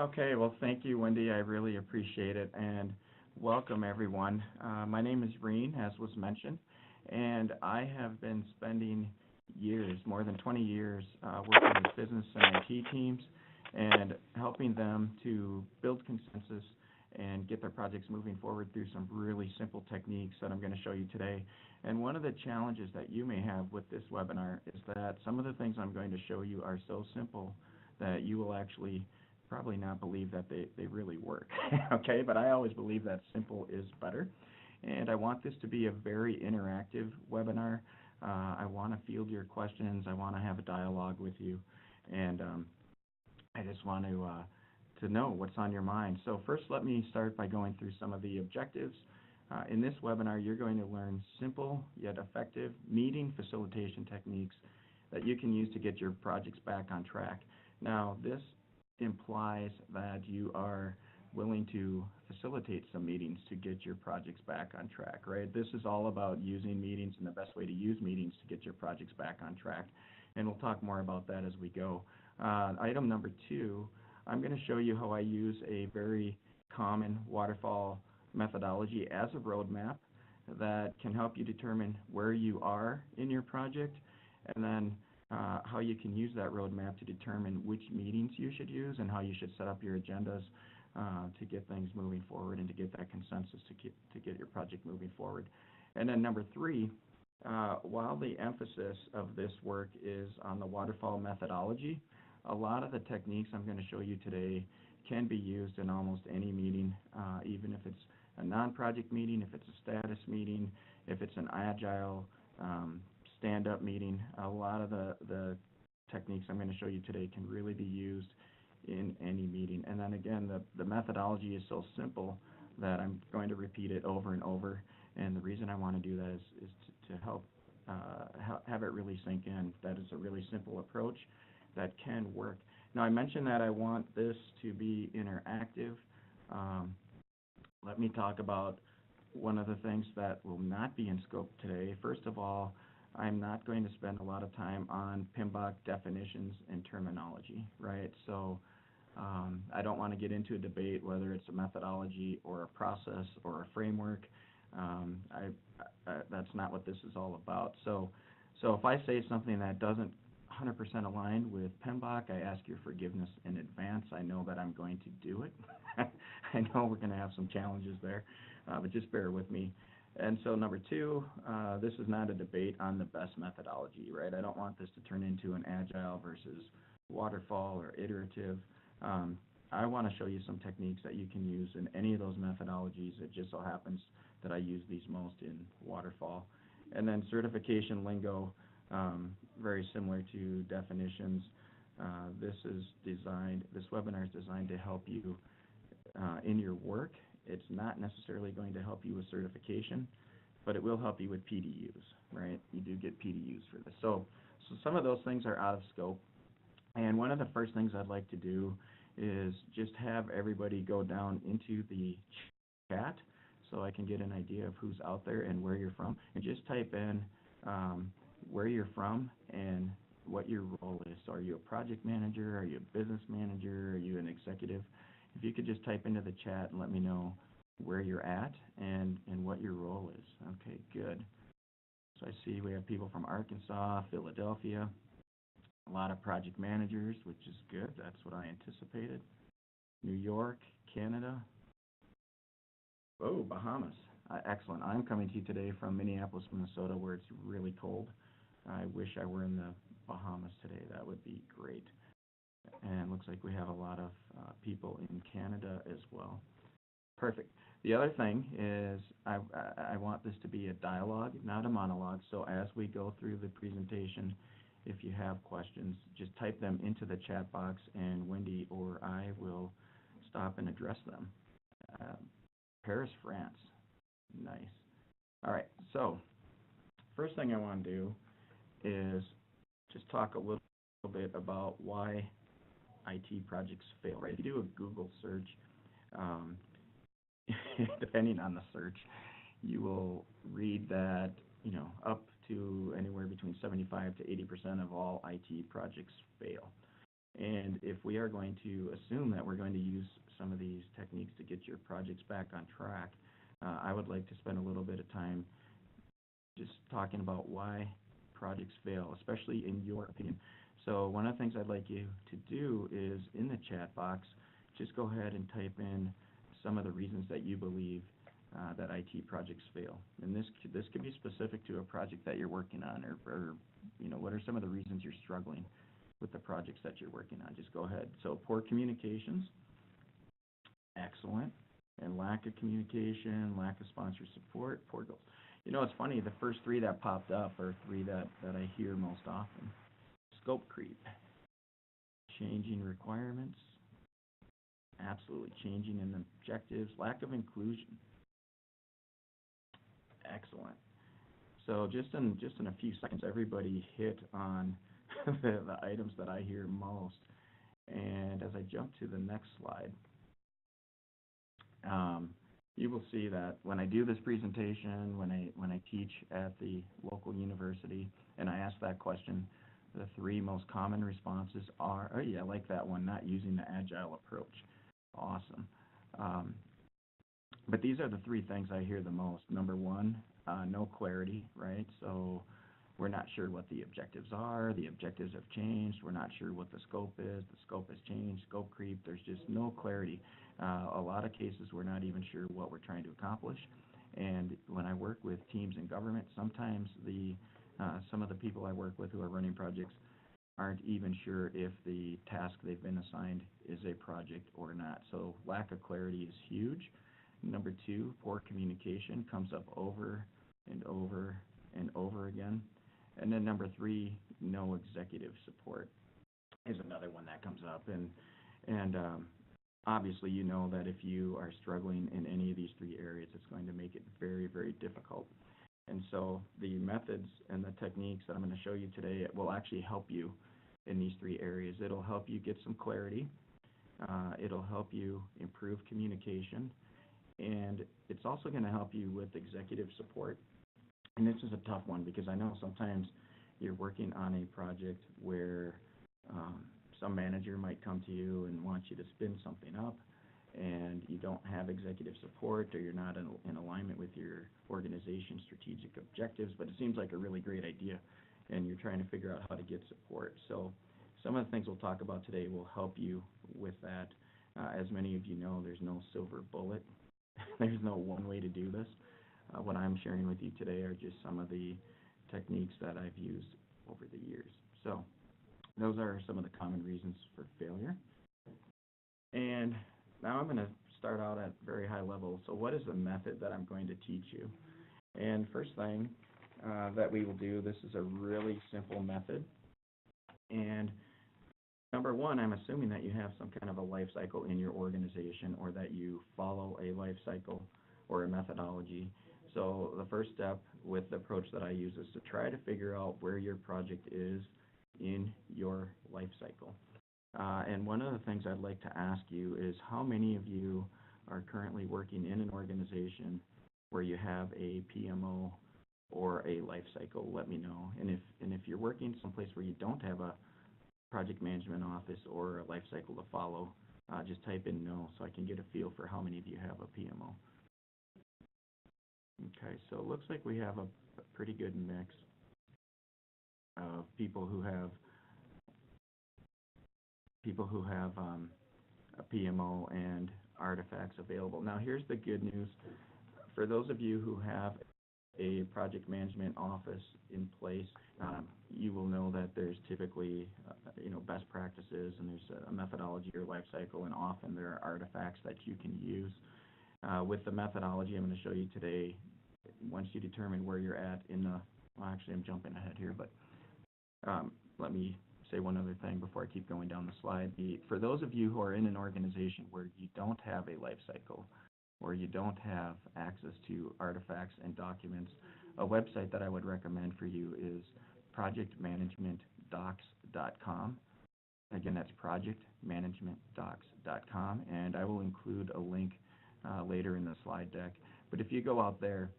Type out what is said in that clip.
Okay, well, thank you, Wendy. I really appreciate it, and welcome everyone. My name is Reine, as was mentioned, and I have been spending years, more than 20 years, working with business and IT teams and helping them to build consensus and get their projects moving forward through some really simple techniques that I'm going to show you today. And one of the challenges that you may have with this webinar is that some of the things I'm going to show you are so simple that you will actually probably not believe that they really work. Okay, but I always believe that simple is better. And I want this to be a very interactive webinar. I want to field your questions. I want to have a dialogue with you. And I just want to know what's on your mind. So first, let me start by going through some of the objectives. In this webinar, you're going to learn simple yet effective meeting facilitation techniques that you can use to get your projects back on track. Now, this implies that you are willing to facilitate some meetings to get your projects back on track, right? This is all about using meetings and the best way to use meetings to get your projects back on track. And we'll talk more about that as we go. Item number 2, I'm going to show you how I use a very common waterfall methodology as a roadmap that can help you determine where you are in your project, and then how you can use that roadmap to determine which meetings you should use and how you should set up your agendas to get things moving forward and to get that consensus to get your project moving forward. And then number 3, while the emphasis of this work is on the waterfall methodology, a lot of the techniques I'm going to show you today can be used in almost any meeting, even if it's a non-project meeting, if it's a status meeting, if it's an agile stand-up meeting. A lot of the techniques I'm going to show you today can really be used in any meeting. And then again, the methodology is so simple that I'm going to repeat it over and over. And the reason I want to do that is to help have it really sink in. That is a really simple approach that can work. Now, I mentioned that I want this to be interactive. Let me talk about one of the things that will not be in scope today. First of all, I'm not going to spend a lot of time on PMBOK definitions and terminology, right? So I don't want to get into a debate whether it's a methodology or a process or a framework. That's not what this is all about. So if I say something that doesn't 100% align with PMBOK, I ask your forgiveness in advance. I know that I'm going to do it. I know we're going to have some challenges there, but just bear with me. And so number 2, this is not a debate on the best methodology, right? I don't want this to turn into an agile versus waterfall or iterative. I want to show you some techniques that you can use in any of those methodologies. It just so happens that I use these most in waterfall. And then certification lingo, very similar to definitions. This webinar is designed to help you in your work. It's not necessarily going to help you with certification, but it will help you with PDUs, right? You do get PDUs for this. So some of those things are out of scope. And one of the first things I'd like to do is just have everybody go down into the chat so I can get an idea of who's out there and where you're from. And just type in where you're from and what your role is. So are you a project manager? Are you a business manager? Are you an executive? If you could just type into the chat and let me know where you're at and what your role is. Okay, good. So I see we have people from Arkansas, Philadelphia, a lot of project managers, which is good. That's what I anticipated. New York, Canada. Oh, Bahamas. Excellent. I'm coming to you today from Minneapolis, Minnesota, where it's really cold. I wish I were in the Bahamas today. That would be great. And it looks like we have a lot of people in Canada as well. Perfect. The other thing is I want this to be a dialogue, not a monologue. So as we go through the presentation, if you have questions, just type them into the chat box, and Wendy or I will stop and address them. Paris, France. Nice. All right. So first thing I want to do is just talk a little bit about why IT projects fail, right? If you do a Google search, depending on the search, you will read that, up to anywhere between 75 to 80% of all IT projects fail. And if we are going to assume that we're going to use some of these techniques to get your projects back on track, I would like to spend a little bit of time just talking about why projects fail, especially in your opinion. So one of the things I'd like you to do is in the chat box, just go ahead and type in some of the reasons that you believe that IT projects fail. And this could be specific to a project that you're working on, or what are some of the reasons you're struggling with the projects that you're working on. Just go ahead. So poor communications, excellent, and lack of communication, lack of sponsor support, poor goals. It's funny, the first three that popped up are three that I hear most often. Scope creep, changing requirements, absolutely changing in objectives, lack of inclusion. Excellent. So just in a few seconds, everybody hit on the items that I hear most. And as I jump to the next slide, you will see that when I do this presentation, when I teach at the local university, and I ask that question, the three most common responses are, oh yeah, I like that one, not using the agile approach. Awesome. But these are the three things I hear the most. Number one, no clarity, right? So we're not sure what the objectives are. The objectives have changed. We're not sure what the scope is. The scope has changed. Scope creep. There's just no clarity. A lot of cases, we're not even sure what we're trying to accomplish. And when I work with teams in government, sometimes some of the people I work with who are running projects aren't even sure if the task they've been assigned is a project or not. So lack of clarity is huge. Number two, poor communication comes up over and over and over again. And then number three, no executive support is another one that comes up. And obviously, you know that if you are struggling in any of these three areas, it's going to make it very, very difficult. And so the methods and the techniques that I'm going to show you today will actually help you in these three areas. It'll help you get some clarity. It'll help you improve communication. And it's also going to help you with executive support. And this is a tough one because I know sometimes you're working on a project where some manager might come to you and want you to spin something up, and you don't have executive support, or you're not in alignment with your organization's strategic objectives, but it seems like a really great idea, and you're trying to figure out how to get support. So some of the things we'll talk about today will help you with that. As many of you know, there's no silver bullet. There's no one way to do this. What I'm sharing with you today are just some of the techniques that I've used over the years. So those are some of the common reasons for failure. And now I'm going to start out at very high level. So what is the method that I'm going to teach you? And first thing that we will do, this is a really simple method. And number one, I'm assuming that you have some kind of a life cycle in your organization, or that you follow a life cycle or a methodology. So the first step with the approach that I use is to try to figure out where your project is in your life cycle. And one of the things I'd like to ask you is, how many of you are currently working in an organization where you have a PMO or a life cycle? Let me know. And if you're working someplace where you don't have a project management office or a life cycle to follow, just type in no so I can get a feel for how many of you have a PMO. Okay, so it looks like we have a pretty good mix of people who have a PMO and artifacts available. Now, here's the good news. For those of you who have a project management office in place, you will know that there's typically best practices, and there's a methodology or life cycle, and often there are artifacts that you can use. With the methodology I'm going to show you today, once you determine where you're at in the, well, actually I'm jumping ahead here, but let me say one other thing before I keep going down the slide. For those of you who are in an organization where you don't have a life cycle, or you don't have access to artifacts and documents, a website that I would recommend for you is projectmanagementdocs.com. Again, that's projectmanagementdocs.com, and I will include a link later in the slide deck. But if you go out there